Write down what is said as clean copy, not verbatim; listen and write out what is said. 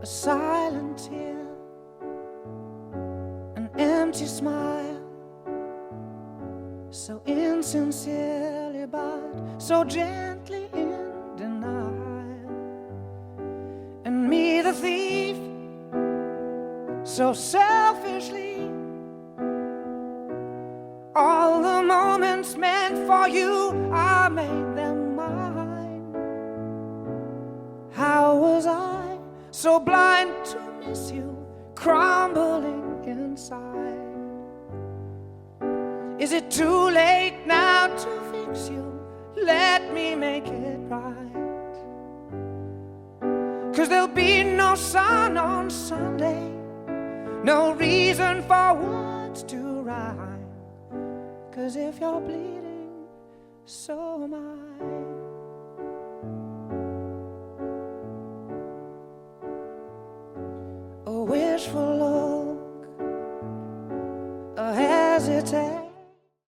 silent tear, an empty smile, so insincerely but so gently in denial. And me the thief, so selfishly, all the moments meant for you, I made them mine. How was I so blind to miss you, crumbling inside? Is it too late now to fix you? Let me make it right. 'Cause there'll be no sun on Sunday, no reason for words to rhyme. 'Cause if you're bleeding, so am I. A wishful look, a hesitation,